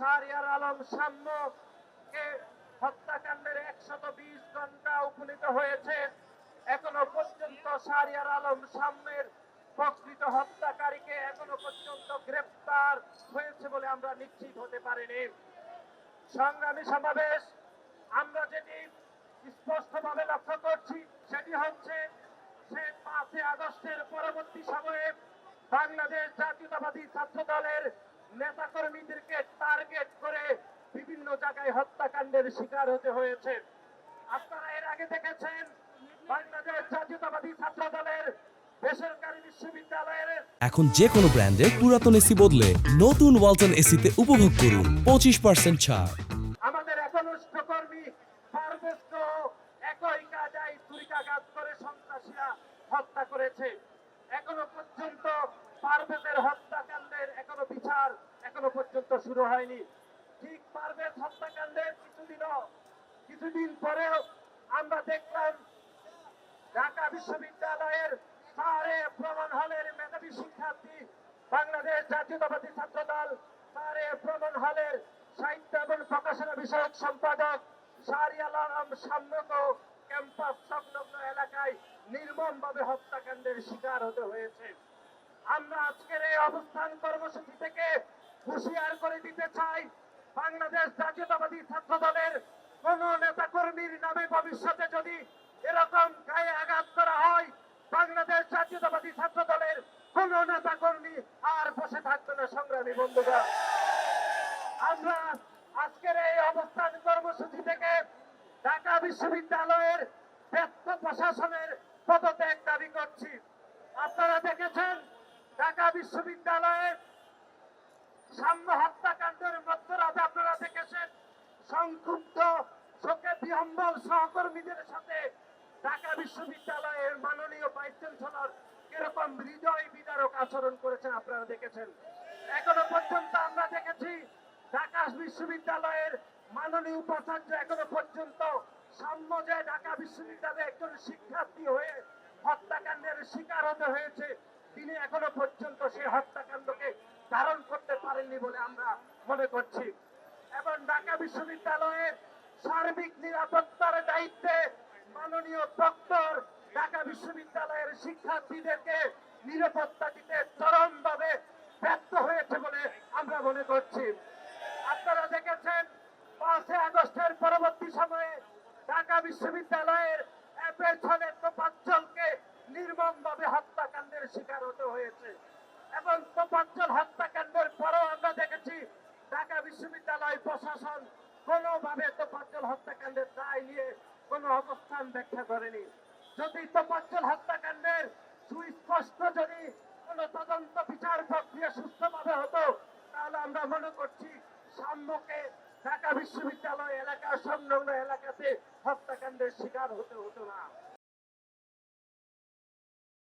শাহরিয়ার আলম সাম্যকে হত্যাকাণ্ডের 120 ঘন্টা উপনীত হয়েছে। এখনো পর্যন্ত শাহরিয়ার আলম সাম্যের প্রকৃত হত্যাকারীকে এখনো পর্যন্ত গ্রেফতার হয়েছে বলে আমরা নিশ্চিত হতে পারিনি। সংগ্রামী সমাবেশ, আমরা যেটি স্পষ্টভাবে লক্ষ্য করছি সেটি হচ্ছে সে 5 আগস্টের পরবর্তী সময়ে বাংলাদেশ জাতীয়তাবাদী ছাত্র দলের নেতাকর্মীদেরকে টার্গেট করে বিভিন্ন জায়গায় হত্যাকাণ্ডের শিকার হতে হয়েছে। আপনারা এর আগে দেখেছেন বাংলাদেশ জাতীয়তাবাদী ছাত্র দলের বেসরকারি বিশ্ববিদ্যালয়ের এখন যে কোনো ব্র্যান্ডের পুরাতন এসি বদলে নতুন ওয়ালটন এসিতে উপভোগ করুন 25% ছাড়। আমাদের একনিষ্ঠ কর্মী পারভেজকে একই কাজায় ছুরিকাঘাত করে সন্ত্রাসীরা হত্যা করেছে। এখনো পর্যন্ত পারভেজের হত্যাকাণ্ডের বিচার এখনো পর্যন্ত শুরু হয়নি। ঠিক পারভেজ হত্যাকাণ্ডের কিছুদিন পরেও আমরা দেখলাম ঢাকা বিশ্ববিদ্যালয়ের সারে প্রমাণ হলের মেধাবী শিক্ষার্থী বাংলাদেশ জাতীয়তাবাদী ছাত্র দল সারে প্রমাণ হলের সাহিত্য এবং প্রকাশনা বিষয়ক সম্পাদক শাহরিয়ার আলম সাম্যকে ক্যাম্পাস সংলগ্ন এলাকায় নির্মমভাবে হত্যাকাণ্ডের শিকার হতে হয়েছে। আমরা আজকের এই অবস্থান কর্মসূচি থেকে হুঁশিয়ার করে দিতে চাই, বাংলাদেশ জাতীয়তাবাদী ছাত্র দলের কোন নেতা কর্মীর নামে ভবিষ্যতে যদি এরকম গায়ে আঘাত করা হয়, বাংলাদেশ জাতীয়তাবাদী ছাত্র দলের কোন নেতা কর্মী আর বসে থাকবে না। সংগ্রামী বন্ধুরা, আমরা আজকের এই অবস্থান কর্মসূচি থেকে ঢাকা বিশ্ববিদ্যালয়ের ব্যর্থ প্রশাসনের পদত্যাগ দাবি করছি। আপনারা দেখেছেন ঢাকা বিশ্ববিদ্যালয়ে সাম্য হত্যাকাণ্ডের মধ্যরাতে আপনারা দেখেছেন সংক্ষুব্ধ শোকে বিহম্বল সহকর্মীদের সাথে ঢাকা বিশ্ববিদ্যালয়ের মাননীয় ভাইস চ্যান্সেলর কিরকম হৃদয় বিদারক আচরণ করেছেন আপনারা দেখেছেন। এখনো পর্যন্ত আমরা দেখেছি ঢাকা বিশ্ববিদ্যালয়ের মাননীয় উপাচার্য এখনো পর্যন্ত সাম্য যে ঢাকা বিশ্ববিদ্যালয়ে একজন শিক্ষার্থী হয়ে হত্যাকাণ্ডের শিকার হতে হয়েছে, তিনি এখনো পর্যন্ত সেই হত্যাকাণ্ডকে ধারণ করতে পারেননি বলে আমরা মনে করছি। এবং ঢাকা বিশ্ববিদ্যালয়ের সার্বিক নিরাপত্তার দায়িত্বে মাননীয় প্রক্টর ঢাকা বিশ্ববিদ্যালয়ের শিক্ষার্থীদেরকে নিরাপত্তা দিতে চরমভাবে ব্যর্থ হয়েছে বলে আমরা মনে করছি। আপনারা দেখেছেন 5 আগস্টের পরবর্তী সময়ে ঢাকা বিশ্ববিদ্যালয়ের পেছনের তোফাজ্জলকে নির্মমভাবে হত্যাকাণ্ডের শিকার হতে হয়েছে। এবং তোফাজ্জল হত্যাকাণ্ডের পরেও আমরা দেখেছি ঢাকা বিশ্ববিদ্যালয় প্রশাসন কোনোভাবে তোফাজ্জল হত্যাকাণ্ডের দায় নিয়ে কোনো অবস্থান ব্যাখ্যা করেনি। যদি তোফাজ্জল হত্যাকাণ্ডের সুস্পষ্ট যদি কোনো তদন্ত বিচার প্রক্রিয়া সুস্থভাবে হতো, তাহলে আমরা মনে করছি সাম্যকে ঢাকা বিশ্ববিদ্যালয় এলাকা সংলগ্ন এলাকাতে হত্যাকাণ্ডের শিকার হতে হতো না।